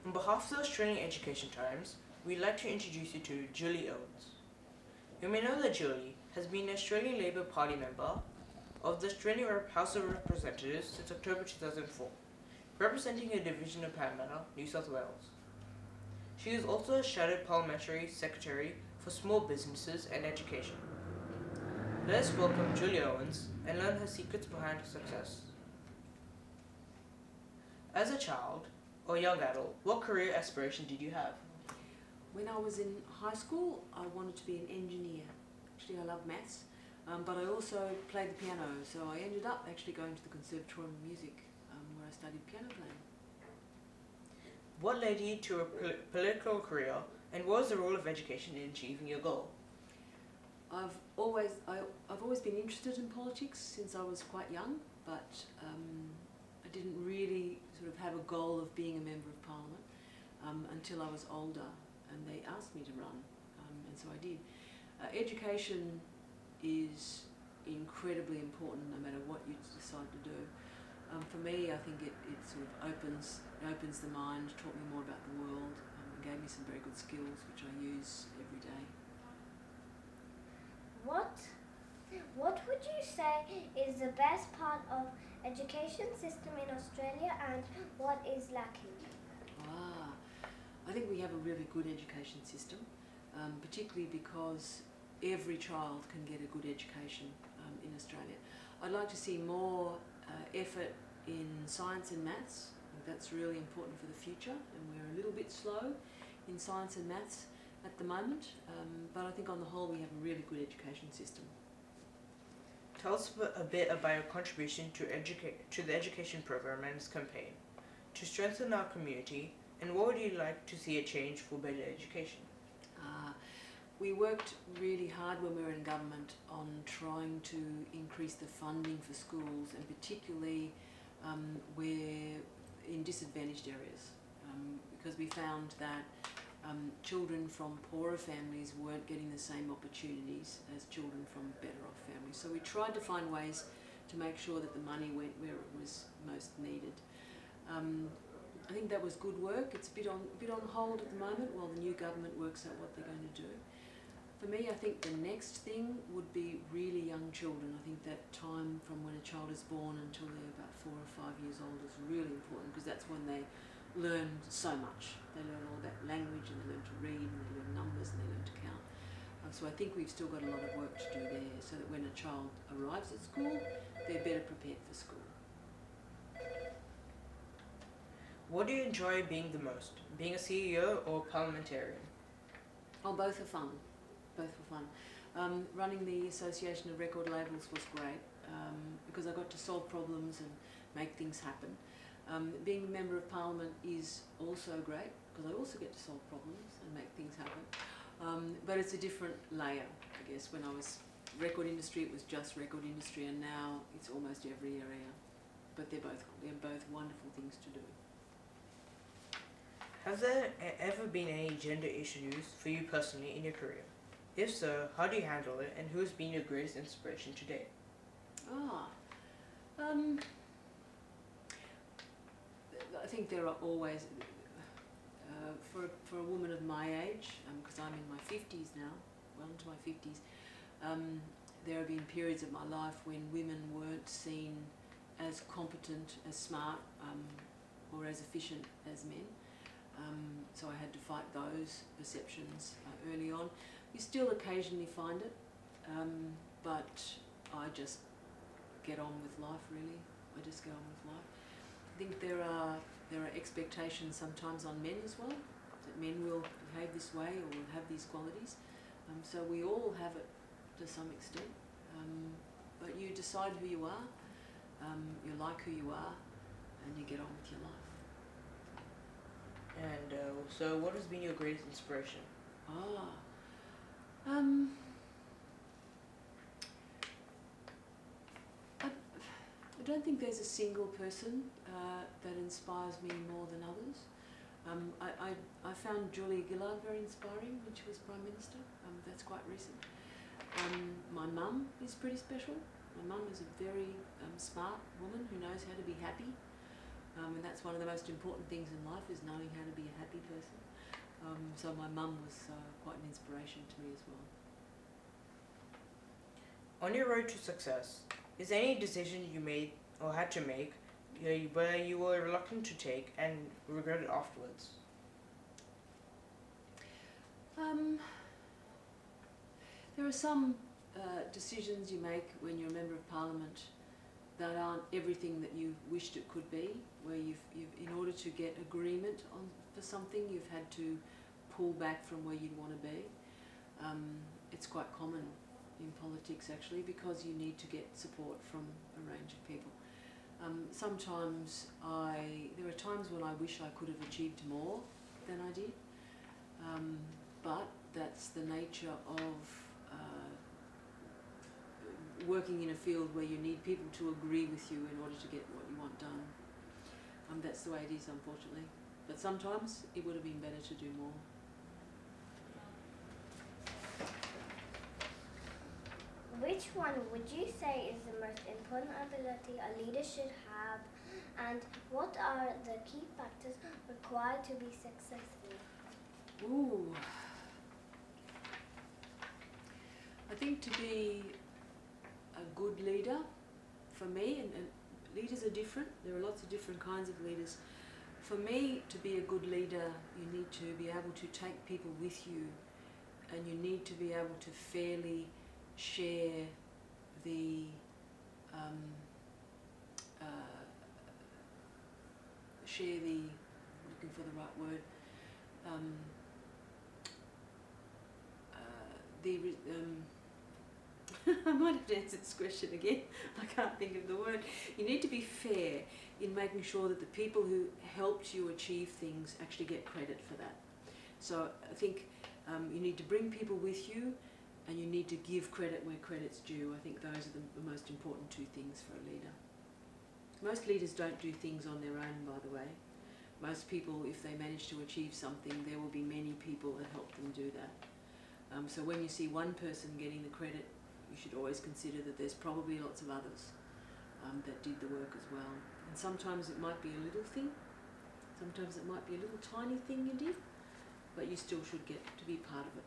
On behalf of the Australian Education Times, we'd like to introduce you to Julie Owens. You may know that Julie has been an Australian Labor Party member of the Australian House of Representatives since October 2004, representing a division of Parramatta, New South Wales. She is also a Shadow Parliamentary Secretary for Small Businesses and Education. Let us welcome Julie Owens and learn her secrets behind her success. As a child or young adult, what career aspiration did you have? When I was in high school, I wanted to be an engineer. Actually, I love maths, but I also played the piano, so I ended up actually going to the Conservatorium of Music, where I studied piano playing. What led you to a political career, and what was the role of education in achieving your goal? I've always been interested in politics since I was quite young, but I didn't really sort of have a goal of being a member of Parliament until I was older, and they asked me to run, and so I did. Education is incredibly important no matter what you decide to do. For me, I think it sort of opens the mind, taught me more about the world, and gave me some very good skills which I use every day. What would you say is the best part of education system in Australia, and what is lacking? I think we have a really good education system, particularly because every child can get a good education in Australia. I'd like to see more effort in science and maths. I think that's really important for the future, and we're a little bit slow in science and maths at the moment, but I think on the whole we have a really good education system. Tell us a bit about your contribution to the education program and its campaign to strengthen our community, and what would you like to see a change for better education? We worked really hard when we were in government on trying to increase the funding for schools, and particularly where in disadvantaged areas, because we found that children from poorer families weren't getting the same opportunities as children from better off families. So we tried to find ways to make sure that the money went where it was most needed. I think that was good work. It's a bit on hold at the moment while the new government works out what they're going to do. For me, I think the next thing would be really young children. I think that time from when a child is born until they're about 4 or 5 years old is really important, because that's when they learn so much. They learn all about language, and they learn to read, and they learn numbers, and they learn to count. So I think we've still got a lot of work to do there, so that when a child arrives at school, they're better prepared for school. What do you enjoy being the most, being a CEO or parliamentarian? Oh, both are fun. Both were fun. Running the Association of Record Labels was great, because I got to solve problems and make things happen. Being a member of Parliament is also great, because I also get to solve problems and make things happen. But it's a different layer, I guess. When I was record industry, it was just record industry, and now it's almost every area. But they're both wonderful things to do. Have there ever been any gender issues for you personally in your career? If so, how do you handle it, and who has been your greatest inspiration to date? I think there are always, for a woman of my age, because I'm in my 50s now, well into my 50s, there have been periods of my life when women weren't seen as competent, as smart, or as efficient as men. So I had to fight those perceptions early on. You still occasionally find it, but I just get on with life, really. I just get on with life. I think there are expectations sometimes on men as well, that men will behave this way or will have these qualities. So we all have it to some extent, but you decide who you are, you like who you are, and you get on with your life. And so what has been your greatest inspiration? I don't think there's a single person that inspires me more than others. I found Julia Gillard very inspiring when she was Prime Minister. That's quite recent. My mum is pretty special. My mum is a very smart woman who knows how to be happy. And that's one of the most important things in life, is knowing how to be a happy person. So my mum was quite an inspiration to me as well. On your road to success, is there any decision you made or had to make where you were reluctant to take and regretted afterwards? There are some decisions you make when you're a Member of Parliament that aren't everything that you wished it could be, where you've in order to get agreement for something, you've had to pull back from where you'd want to be. It's quite common in politics actually, because you need to get support from a range of people. Sometimes there are times when I wish I could have achieved more than I did, but that's the nature of working in a field where you need people to agree with you in order to get what you want done. That's the way it is, unfortunately. But sometimes it would have been better to do more. Which one would you say is the most important ability a leader should have, and what are the key factors required to be successful? Ooh. I think to be a good leader, for me, and leaders are different, there are lots of different kinds of leaders. For me, to be a good leader, you need to be able to take people with you, and you need to be able to fairly share the looking for the right word, I might have to answer this question again. I can't think of the word. You need to be fair in making sure that the people who helped you achieve things actually get credit for that. So I think you need to bring people with you, and you need to give credit where credit's due. I think those are the most important two things for a leader. Most leaders don't do things on their own, by the way. Most people, if they manage to achieve something, there will be many people that help them do that. So when you see one person getting the credit, you should always consider that there's probably lots of others that did the work as well. And sometimes it might be a little thing, sometimes it might be a little tiny thing you did, but you still should get to be part of it.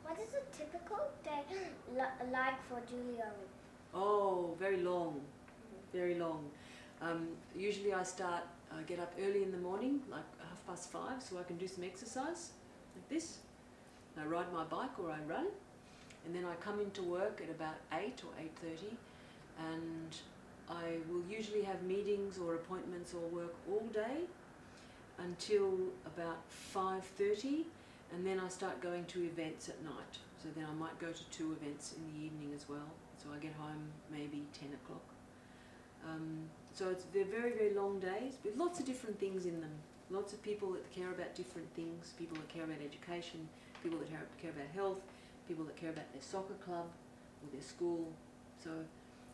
What is a typical day like for Julie Owens? Oh, very long, very long. Usually I get up early in the morning, like 5:30, so I can do some exercise, like this. I ride my bike or I run, and then I come into work at about 8 or 8:30, and I will usually have meetings or appointments or work all day until about 5:30, and then I start going to events at night. So then I might go to 2 events in the evening as well, so I get home maybe 10 o'clock. So they're very, very long days with lots of different things in them. Lots of people that care about different things, people that care about education, people that care about health, people that care about their soccer club or their school. So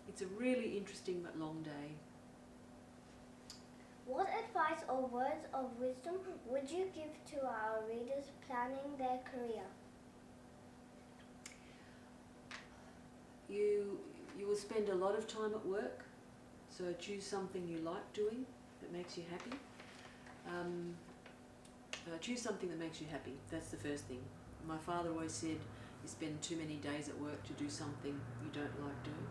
it's a really interesting but long day. What advice or words of wisdom would you give to our readers planning their career? You will spend a lot of time at work, so choose something you like doing that makes you happy. Choose something that makes you happy. That's the first thing. My father always said, you spend too many days at work to do something you don't like doing.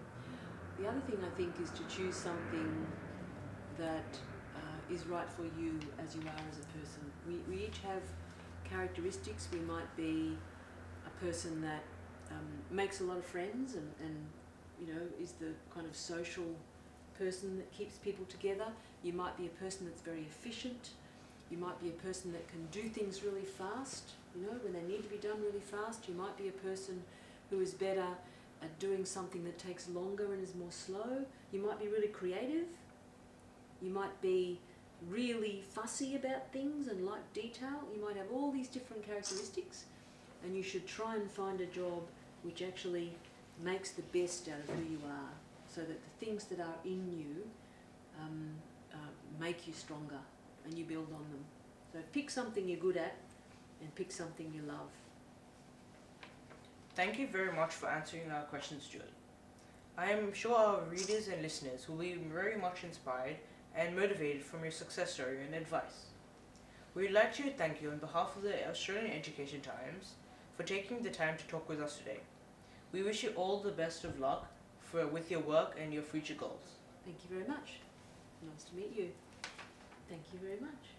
The other thing I think is to choose something that is right for you as you are as a person. We each have characteristics. We might be a person that makes a lot of friends and you know, is the kind of social person that keeps people together. You might be a person that's very efficient. You might be a person that can do things really fast, you know, when they need to be done really fast. You might be a person who is better at doing something that takes longer and is more slow. You might be really creative. You might be really fussy about things and like detail. You might have all these different characteristics, and you should try and find a job which actually makes the best out of who you are, so that the things that are in you make you stronger and you build on them. So pick something you're good at and pick something you love. Thank you very much for answering our questions, Julie. I am sure our readers and listeners will be very much inspired and motivated from your success story and advice. We would like to thank you on behalf of the Australian Education Times for taking the time to talk with us today. We wish you all the best of luck with your work and your future goals. Thank you very much. Nice to meet you. Thank you very much.